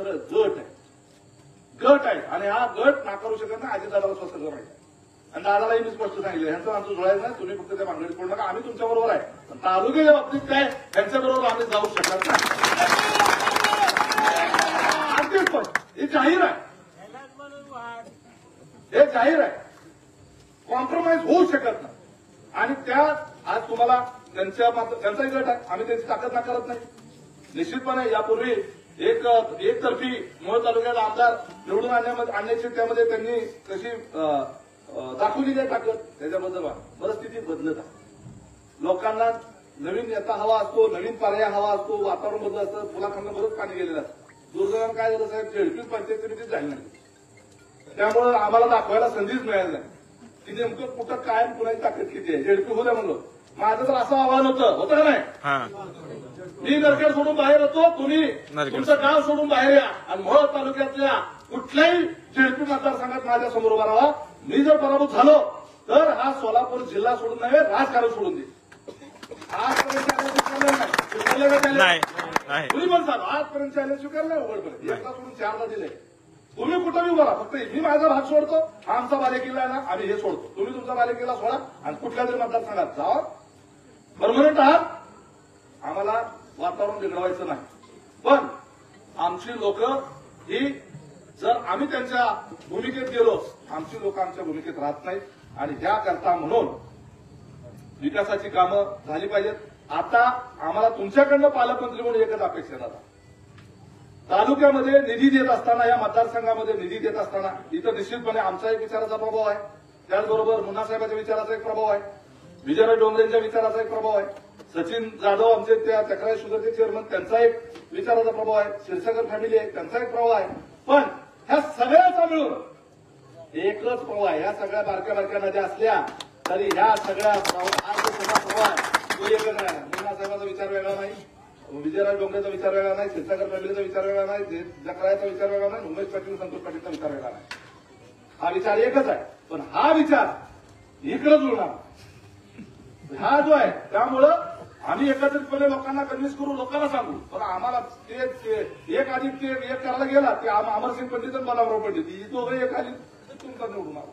तर गट आहे आणि हा गट नाकारू शकत नाही. अजितदादाला स्पष्ट माहिती आणि दादालाही मी स्पष्ट सांगितलं ह्यांचं आमचं जुळायचं नाही. तुम्ही फक्त त्या भानगडीत पडू नका. आम्ही तुमच्या बरोबर आहे. पण तालुक्याच्या बाबतीत काय त्यांच्याबरोबर आम्ही जाऊ शकत नाही. अगदीच स्पष्ट. हे जाहीर आहे. हे जाहीर आहे. कॉम्प्रोमाइज होऊ शकत नाही. आणि त्यात आज तुम्हाला त्यांचाही गट आहे. आम्ही त्यांची ताकद नाकारत नाही. निश्चितपणे यापूर्वी एकतर्फी मोहोळ तालुक्यात आमदार निवडून आणण्याची त्यामध्ये त्यांनी कशी दाखवलेली आहे ताकद त्याच्याबद्दल परिस्थिती बदलत आहे. लोकांना नवीन नेता हवा असतो, नवीन पर्याय हवा असतो, वातावरण बदलत असतं. फुलाखंड बरंच पाणी गेलेलं असतं. दुर्दैवानं काय झालं साहेब, 23 पंचायत समितीच झाली नाही. त्यामुळे आम्हाला दाखवायला संधीच मिळाली नाही की नेमकं कुठं काय कुणाची ताकद किती आहे. झेडपी होत्या म्हणलो. माझं तर असं आव्हान होतं का नाही, मी नरखेड सोडून बाहेर होतो, तुम्ही तुमचं गाव सोडून बाहेर या आणि मोहोळ तालुक्यातल्या कुठल्याही झेडपी मतदारसंघात माझ्या समोर उभा राहा. मी जर पराभूत झालो तर हा सोलापूर जिल्हा सोडून नव्हे, राजकारण सोडून दे. आजपर्यंत नाही. तुम्ही पण सांगा आजपर्यंत चॅलेंज स्वीकारलं नाही. उघडपणे एकदा सोडून 4दा दिले. तुम्ही कुठंही उभा राहा. फक्त मी माझा भाग सोडतो. हा आमचा बालेकिल्ला आहे ना, आम्ही हे सोडतो. तुम्ही तुमचा बालेकिल्ला सोडा आणि कुठल्या तरी मतदारसंघात जावा. परमनंट आहात. आम्हाला वातावरण बिघडवायचं नाही. पण आमची लोक ही जर आम्ही त्यांच्या भूमिकेत गेलो, आमची लोक आमच्या भूमिकेत राहत नाहीत. आणि त्याकरता म्हणून विकासाची कामं झाली पाहिजेत. आता आम्हाला तुमच्याकडनं पालकमंत्री म्हणून एकच अपेक्षा आहे. तालुक्यामध्ये निधी देत असताना, या मतदारसंघामध्ये निधी देत असताना इथं निश्चितपणे आमचा एक विचाराचा प्रभाव आहे. त्याचबरोबर मुन्नासाहेबांच्या विचाराचा एक प्रभाव आहे. विजयराव डोंगरेंच्या विचाराचा एक प्रभाव आहे. सचिन जाधव आमचे त्या तक्रार शुगरचे चेअरमन, त्यांचा एक विचाराचा प्रभाव आहे. क्षीरसागर फॅमिली आहे, त्यांचा एक प्रभाव आहे. पण ह्या सगळ्याचा मिळून एकच प्रभाव आहे. ह्या सगळ्या बारक्या बारक्या नद्या असल्या तरी ह्या सगळ्या हा जो प्रभाव आहे तो एकच आहे. मुन्नासाहेबांचा विचार वेगळा नाही, विजयराव डोंगरेचा विचार वेगळा नाही, क्षीरसागर फॅमिलीचा विचार वेगळा नाही, जकरायाचा विचार वेगळा नाही, उमेश पाटील संतोष पाटीलचा विचार वेगळा नाही. हा विचार एकच आहे. पण हा विचार इकडे जुळणार हा जो आहे. त्यामुळं आम्ही एकत्रितपणे लोकांना कन्व्हिन्स करू, लोकांना सांगू. पण आम्हाला ते एक आधी ते एक करायला गेला ते अमरसिंग पंडित आणि बालाराव पंडित ही दोघं एक आली तुमचा निवडून आला.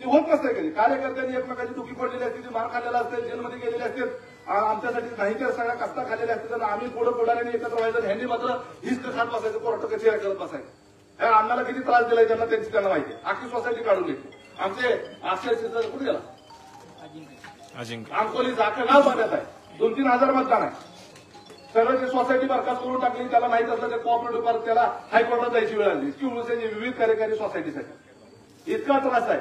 ते होत नसते कधी. कार्यकर्त्यांनी एकमेकाची दुखी पडलेली असते, मार खाल्लेला असते, जेलमध्ये गेलेले असते, आमच्यासाठी नाही तर सगळ्या कष्टा खाल्लेल्या असते. तर आम्ही पुढाऱ्यांनी एकत्र व्हायचं. ह्यांनी मात्र हिस्क खात बसायचं, कोर्ट कचेऱ्या करत बसायचं. ह्या अण्णाला किती त्रास दिलाय त्यांना त्यांना माहिती आहे. आखी सोसायटी काढून घेतली. आमचे आश्रय कुठे गेला अंकोली जाखं गाव बांधत आहे. 2-3 हजार मतदान आहे. सगळं ते सोसायटी बरखास्त करून टाकली. त्याला माहित असलं ते कोऑपरेटिव्ह पार्क त्याला हायकोर्टात जायची वेळ आली. किंवा विविध कार्यकारी सोसायटीसाठी इतका त्रास आहे.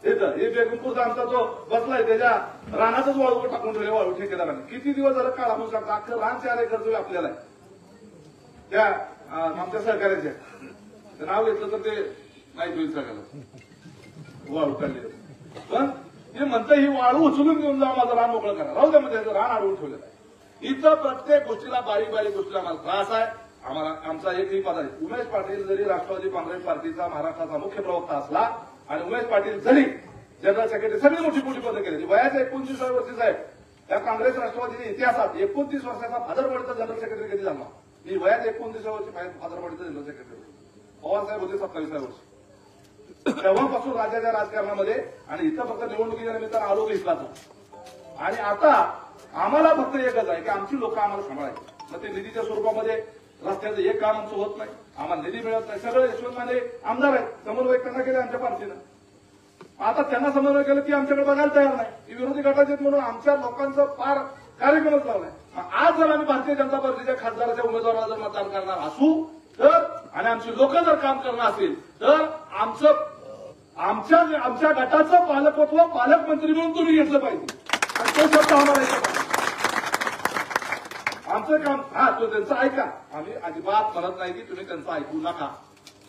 हे बेगमपूरचा आमचा जो बसलाय त्याच्या रानातच वाळू टाकून ठेवले वाळू ठेकेदारांनी. किती दिवस झालं काळ आपण सांगतो. अख्खं रान 4 एकर आपल्याला आहे. त्या आमच्या सहकार्याचे नाव घेतलं तर ते नाही होईल सगळ्याला वाळू काढले. पण ते म्हणतं ही वाळू उचलून घेऊन जावं, माझं रान मोकळं करा. राहू द्या मध्ये रान अडवून ठेवलेलं आहे. इथं प्रत्येक गोष्टीला बारीक बारीक गोष्टीला आम्हाला त्रास आहे. आम्हाला आमचा एकही पद आहे. उमेश पाटील जरी राष्ट्रवादी काँग्रेस पार्टीचा महाराष्ट्राचा मुख्य प्रवक्ता असला आणि उमेश पाटील जरी जनरल सेक्रेटरी, सगळी मोठी मोठी पदं केली. वयाच्या 29 वर्षी साहेब त्या काँग्रेस राष्ट्रवादीच्या इतिहासात 29 वर्षाचा फादरबॉडीचा जनरल सेक्रेटरी कधी झाला. मी वयाच्या 29 वर्षी फादरबॉडीचा जनरल सेक्रेटरी. पवार साहेब होते 27 वर्ष. तेव्हापासून राज्याच्या राजकारणामध्ये आणि इथं फक्त निवडणुकीच्या निमित्तानं आलो इथलाच. आणि आता आम्हाला फक्त एकच आहे की आमची लोक आम्हाला सांभाळायची. मग ते निधीच्या स्वरूपामध्ये रस्त्याचं एक काम आमचं होत नाही, आम्हाला निधी मिळत नाही. सगळं यशवंत माने आमदार आहेत, समन्वय त्यांना केले आमच्या पार्टीनं. आता त्यांना समन्वय केलं की आमच्याकडे बघायला तयार नाही. ही विरोधी गटाचे म्हणून आमच्या लोकांचं फार कार्यक्रमच लावलाय. आज जर आम्ही भारतीय जनता पार्टीच्या खासदाराच्या उमेदवाराला जर मतदान करणार असू तर आणि आमची लोक जर काम करणार असेल तर आमच्या गटाचं पालकत्व पालकमंत्री म्हणून तुम्ही घेतलं पाहिजे. आणि तो शब्द आम्हाला आमचं काम तो त्यांचं ऐका. आम्ही अजिबात म्हणत नाही की तुम्ही त्यांचं ऐकू नका.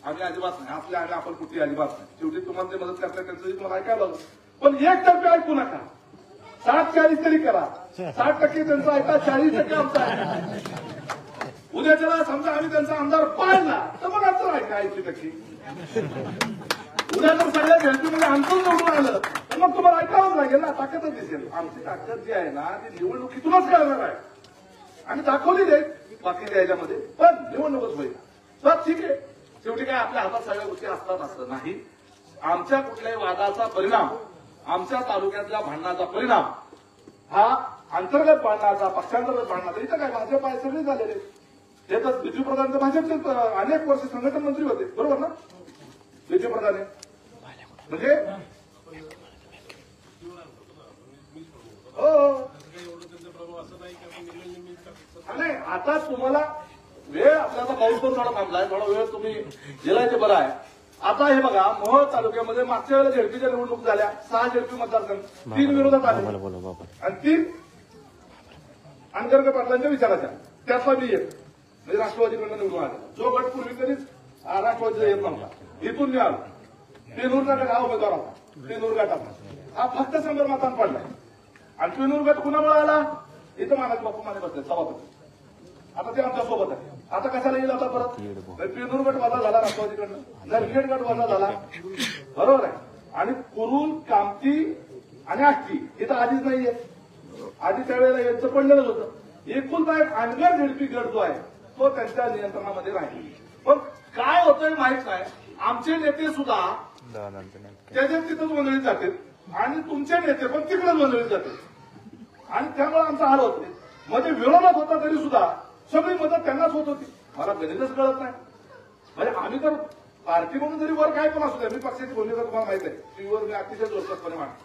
आम्ही अजिबात नाही. आपल्या आणि आपण कुठली अजिबात नाही. शेवटी तुम्हाला ते मदत करताय त्यांचं तुम्हाला ऐकायला लागलं. पण 1% ऐकू नका. 60-40 तरी करा. 60% त्यांचं ऐका, 40% आमचं ऐका. उद्याच्याला समजा आम्ही त्यांचा आमदार पाळला तर मग आमचं ऐका 80%. उद्या जर सगळ्या झेडपीमध्ये आमचं निवडून आलं तर मग तुम्हाला ऐकावंच लागेल ना. ताकदच दिसेल. आमची ताकद जी आहे ना ती निवडणुकीतूनच कळणार आहे आणि दाखवली जाईल बाकीच्या याच्यामध्ये. पण निवडणूकच होईल. तर ठीक आहे, शेवटी काय आपल्या हातात सगळ्या गोष्टी असतात असं नाही. आमच्या कुठल्याही वादाचा परिणाम, आमच्या तालुक्यातल्या भांडणाचा परिणाम हा अंतर्गत भांडणाचा, पक्षांतर्गत भांडणाचा, इथं काय भाजप आहे सगळे झालेले. हे तर बिजू प्रधान तर भाजपचे अनेक वर्ष संघटन मंत्री होते, बरोबर ना? बिजू प्रधान म्हणजे हो नाही, आता तुम्हाला वेळ आपल्याला पाऊस पण थोडा थांबलाय, थोडा वेळ तुम्ही दिलाय ते बरं आहे. आता हे बघा, मोहोळ तालुक्यामध्ये मागच्या वेळेला झेडपीच्या निवडणूक झाल्या, 6 झेडपी मतदारसंघ, 3 विरोधात आले आणि 3 अंगरगे पाटलांच्या विचाराच्या, त्यातला मी एक म्हणजे राष्ट्रवादीकडनं निवडून आला. जो गट पूर्वी कधीच राष्ट्रवादीचा येत नव्हता, इथून मी आलो. पेनूरचा गट हा उमेदवार होता, पेनूर गटाचा हा फक्त 100 मतांना पडलाय. आणि पेनूर गट कुणामुळे आला? इथं मानाचे बापू माने बसले सभापती, आता ते आमच्या सोबत आहे. आता कशाला येईल आता परत? पेनूर गट वजा झाला राष्ट्रवादीकडनं, नरखेड गट वजा झाला, बरोबर आहे. आणि कुरुल, कामती आणि आष्टी इथं आधीच नाहीये, आधी त्यावेळेला यांचं पडलेलंच होतं. एकुलता एक अनगर झेडपी गट जो आहे तो त्यांच्या नियंत्रणामध्ये राहील. पण काय होतंय माहित नाही, आमचे नेते सुद्धा त्याच्यात तिथंच गोंधळीत जाते आणि तुमचे नेते पण तिकडेच गोंधळीत जाते आणि त्यामुळे आमचा हाल होतो. मध्ये विरोधात होता तरी सुद्धा सगळी मदत त्यांनाच होत होती. मला गणितच कळत नाही. म्हणजे आम्ही तर पार्टी म्हणून जरी वर काय पण असू द्या, मी पक्षाची भूमिका तुम्हाला माहित आहे, टीव्हीवर मी अतिशय जोरदारपणे मांडतो.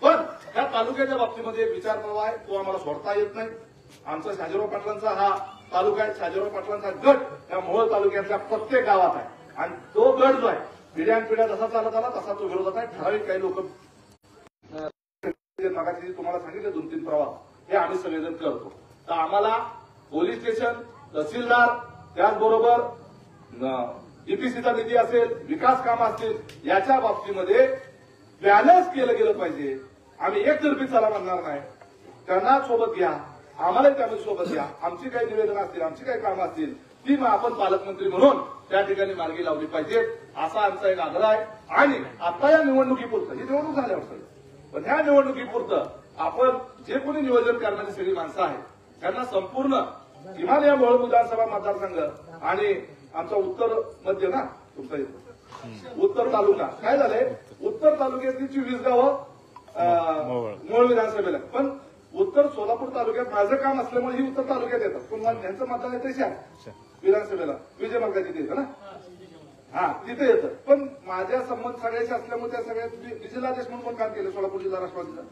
पण त्या तालुक्याच्या बाबतीमध्ये विचार प्रवाह आहे, तो आम्हाला सोडता येत नाही. आमचा शाजीराव पाटलांचा हा तालुका आहे, शाजीराव पाटलांचा गट या मोहोळ तालुक्यातल्या प्रत्येक गावात आहे आणि तो गट जो आहे पिढ्यानपिढ्या जसा चालत आला तसा तो विरोधात आहे. ठराविक काही लोक मागाशी तुम्हाला सांगितलं 2-3 प्रवाह हे आम्ही सगळेजण करतो. तर आम्हाला पोलीस स्टेशन, तहसीलदार, त्याचबरोबर ईपीसीचा निधी असेल, विकास कामं असतील, याच्या बाबतीमध्ये बॅलन्स केलं गेलं पाहिजे. आम्ही एकतर्फी चला म्हणणार नाही, त्यांना सोबत घ्या, आम्हालाही त्यामध्ये सोबत घ्या. आमची काही निवेदनं असतील, आमची काही कामं असतील, ती मग आपण पालकमंत्री म्हणून त्या ठिकाणी मार्गी लावली पाहिजेत, असा आमचा एक आग्रह आहे. आणि आता या निवडणुकीपुरतं, ही निवडणूक झाल्यावर सगळं, पण ह्या निवडणुकीपुरतं आपण जे कोणी नियोजन करणारी सगळी माणसं आहेत त्यांना संपूर्ण किमान या मोहोळ विधानसभा मतदारसंघ आणि आमचा उत्तर मध्य ना तुमचा उत्तर तालुका काय झालंय, उत्तर तालुक्यातली 24 गावं मोहोळ विधानसभेला, पण उत्तर सोलापूर तालुक्यात माझं काम असल्यामुळे ही उत्तर तालुक्यात येतात. पण त्यांचं मतदान येतं शहर विधानसभेला विजय मर्गाची तिथे येतं ना, हा तिथे येतं. पण माझ्या संबंध सगळ्याशी असल्यामुळे त्या सगळ्यात जिल्हाध्यक्ष म्हणून पण काम केलं सोलापूर जिल्हा राष्ट्रवादीचा.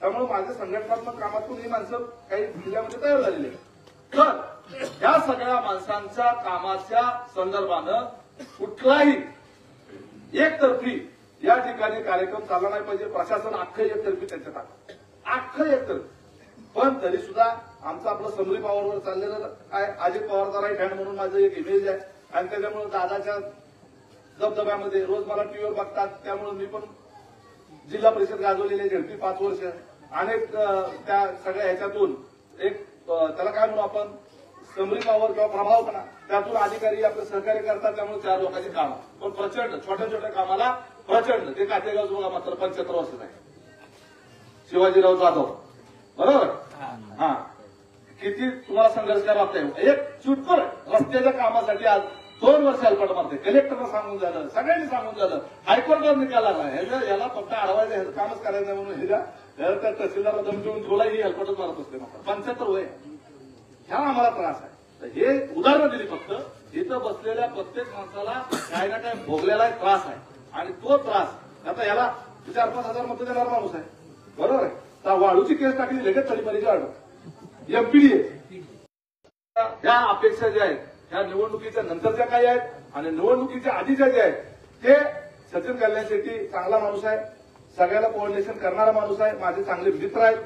त्यामुळे माझ्या संघटनात्मक कामातून ही माणसं काही जिल्ह्यामध्ये तयार झालेली आहे. तर या सगळ्या माणसांच्या कामाच्या संदर्भानं कुठलाही एकतर्फी या ठिकाणी कार्यक्रम चालला नाही पाहिजे. प्रशासन अख्खं एकतर्फी त्यांच्या टाकतं, अख्खं एकतर्फी. पण तरी सुद्धा आमचं आपलं समरी पॉवरवर चाललेलं काय, अजित पवारचा राईट हँड म्हणून माझं एक इमेज आहे आणि त्याच्यामुळे दादाच्या दबदब्यामध्ये रोज मला टीव्हीवर बघतात. त्यामुळे मी पण जिल्हा परिषद गाजवलेली झेडपी 5 वर्ष, अनेक त्या सगळ्या ह्याच्यातून एक त्याला काय म्हणू आपण समरी पॉवर किंवा प्रभावपणा, त्यातून अधिकारी आपलं सहकार्य करतात. त्यामुळे 4 लोकांची कामं पण प्रचंड, छोट्या छोट्या कामाला प्रचंड. ते कातेगाव जुळा मात्र 75 वर्ष आहे, शिवाजीराव जाधव, बरोबर. हा किती तुम्हाला संघर्ष करावा लागतंय. एक चुटकर रस्त्याच्या कामासाठी आज 2 वर्ष हेल्पट मारते. कलेक्टरला सांगून झालं, सगळ्यांनी सांगून झालं, हायकोर्टावर निकाल आला. याला फक्त अडवायचं, ह्याचं कामच करायचं नाही म्हणून त्या तहसीलदारला धमकीवून तुला ही हेल्पटच मारत असते. 75 वय, ह्या आम्हाला त्रास आहे. तर हे उदाहरणं दिली फक्त. इथं बसलेल्या प्रत्येक माणसाला काही ना काही भोगलेला एक त्रास आहे आणि तो त्रास आता याला 4-5 हजार मतं देणारा माणूस आहे, बरोबर आहे. तर वाळूची केस टाकली लगेच तळीपारीची वाढ एमपीडीए. ह्या अपेक्षा ज्या आहेत ह्या निवडणुकीच्या नंतरच्या काही आहेत आणि निवडणुकीच्या आधीच्या ज्या आहेत ते सचिन कल्याण शेट्टी चांगला माणूस आहे, सगळ्याला कोऑर्डिनेशन करणारा माणूस आहे, माझे चांगले मित्र आहेत.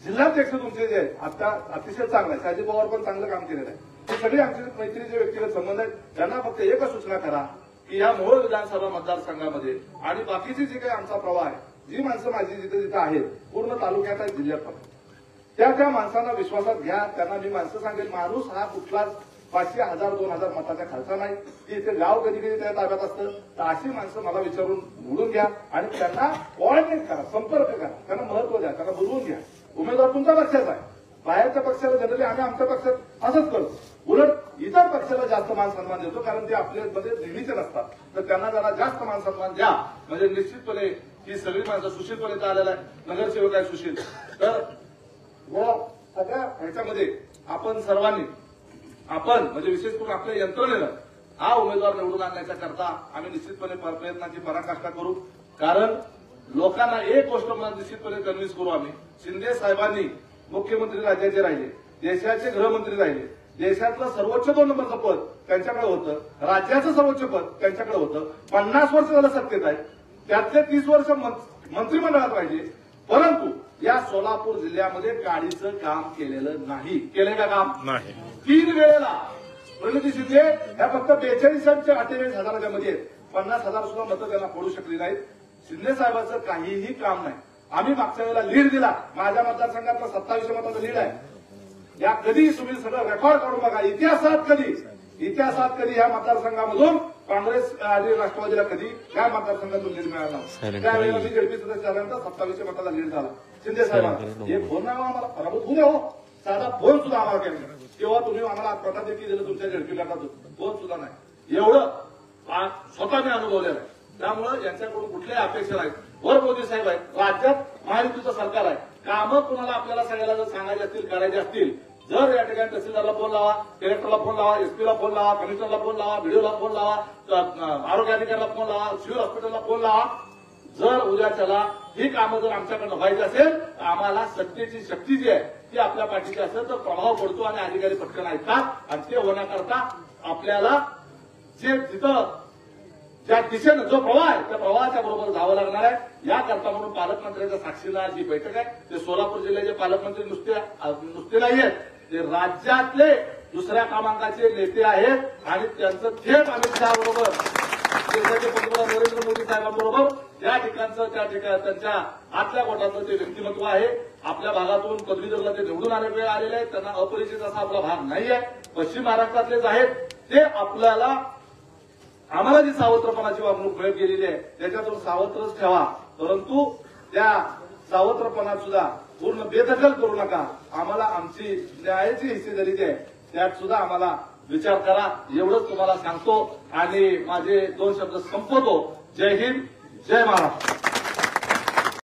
जिल्हाध्यक्ष तुमचे जे आहेत आता अतिशय चांगला आहे, शाजी पवार पण चांगलं काम केलेलं आहे. हे सगळे आमचे मैत्रीचे व्यक्तिगत संबंध आहेत. त्यांना फक्त एकच सूचना करा की या मोहोळ विधानसभा मतदारसंघामध्ये आणि बाकीचे जे काही आमचा प्रवाह आहे, जी माणसं माझी जिथे जिथे आहेत पूर्ण तालुक्यात आहेत, जिल्ह्यात पण, त्या माणसांना विश्वासात घ्या. त्यांना मी माणसं सांगेल, माणूस हा कुठलाच 500, 1000, 2000 मताच्या खालचा नाही की इथे गाव कधी कधी त्या ताब्यात असतं. तर अशी माणसं मला विचारून निवडून घ्या आणि त्यांना कोऑर्डिनेट करा, संपर्क करा, त्यांना महत्व द्या, त्यांना बोलवून घ्या. उमेदवार तुमच्या पक्षाचा आहे, बाहेरच्या पक्षाला जनरली आम्ही आमच्या पक्षात असंच करतो. उलट इतर पक्षाला जास्त मान सन्मान देतो, कारण ते आपल्यामध्ये नेहमीचे नसतात. तर त्यांना जरा जास्त मान सन्मान द्या, म्हणजे निश्चितपणे ही सगळी माणसं सुशीलपणे आलेला आहे. नगरसेवक आहे सुशील. तर या सगळ्या ह्याच्यामध्ये आपण सर्वांनी म्हणजे विशेष करून आपल्या यंत्रणेनं हा उमेदवार निवडून आणण्याच्या करता आम्ही निश्चितपणे प्रयत्नाची पराकाष्ठा करू. कारण लोकांना एक गोष्ट निश्चितपणे कन्व्हिन्स करू आम्ही, शिंदे साहेबांनी मुख्यमंत्री राज्याचे राहिले, देशाचे गृहमंत्री राहिले, देशातलं सर्वोच्च 2 नंबरचं पद त्यांच्याकडे होतं, राज्याचं सर्वोच्च पद त्यांच्याकडे होतं, 50 वर्ष झालं सत्तेत आहे, त्यातले 30 वर्ष मंत्रिमंडळात राहिले. परंतु या सोलापूर जिल्ह्यामध्ये गाडीचं काम केलेलं नाही. केलंय का काम? नाही. 3 वेळेला प्रणिती शिंदे ह्या फक्त 42,48,000 मध्ये 50,000 सुद्धा मतं त्यांना पडू शकली नाहीत. शिंदे साहेबांचं काहीही काम नाही. आम्ही मागच्या वेळेला लीड दिला, माझ्या मतदारसंघातला 27 मताचा लीड आहे. या कधी तुम्ही सगळं रेकॉर्ड करून बघा, इतिहासात कधी या मतदारसंघामधून काँग्रेस आणि राष्ट्रवादीला कधी या मतदारसंघातून लीड मिळाला. त्यावेळेला मी जेडपी सदस्य झाल्यानंतर 27 मताचा लीड झाला शिंदे साहेबांना. हे फोन नाही आम्हाला पराभूत होऊ द्या, हो साधा फोन सुद्धा आम्हाला केला तेव्हा तुम्ही आम्हाला प्रतापदेखील दिलं तुमच्या जेडपी गटातून, फोन सुद्धा नाही. एवढं स्वतः मी अनुभवलेलं आहे. त्यामुळे यांच्याकडून कुठल्याही अपेक्षा नाहीत. वर मोदी साहेब आहेत, राज्यात महायुतीचं सरकार आहे. कामं कुणाला आपल्याला सगळ्याला जर सांगायचे असतील, करायचे असतील, जर या ठिकाणी तहसीलदारला फोन लावा, कलेक्टरला फोन लावा, एसपीला फोन लावा, कमिशनरला फोन लावा, बीडीओला फोन लावा, आरोग्य अधिकाऱ्याला फोन लावा, सिव्हिल हॉस्पिटलला फोन लावा. जर उद्याच्याला ही कामं जर आमच्याकडनं व्हायची असेल तर आम्हाला सत्तेची शक्ती जी आहे ती आपल्या पाठीची असेल तर प्रभाव पडतो आणि अधिकारी पटकन ऐकतात. आणि ते होण्याकरता आपल्याला जे तिथं ज्या दिशेनं जो प्रवाह आहे त्या प्रवाहाच्या बरोबर जावं लागणार आहे. याकरता म्हणून पालकमंत्र्यांच्या साक्षीला जी बैठक आहे ते सोलापूर जिल्ह्याचे पालकमंत्री नुसते नाहीयेत, ते राज्यातले दुसऱ्या क्रमांकाचे नेते आहेत आणि त्यांचं थेट अमित शहा बरोबर, देशाचे पंतप्रधान नरेंद्र मोदी साहेबांबरोबर त्या त्यांच्या आतल्या गोटातलं ते व्यक्तिमत्व आहे. आपल्या भागातून पदवीधरला ते निवडून आलेले आहेत, त्यांना अपरिचित असा आपला भाग नाही आहे. पश्चिम महाराष्ट्रातलेच आहेत ते. आम्हाला जी सावत्रपणाची वागणूक मिळत गेलेली आहे त्याच्यातून सावत्रच ठेवा, परंतु त्या सावत्रपणात सुद्धा पूर्ण बेदखल करू नका. आम्हाला आमची न्यायाची हिस्सेदारी जी आहे त्यात सुद्धा आम्हाला विचार करा, एवढंच तुम्हाला सांगतो आणि माझे 2 शब्द संपवतो. जय हिंद, जय महाराष्ट्र.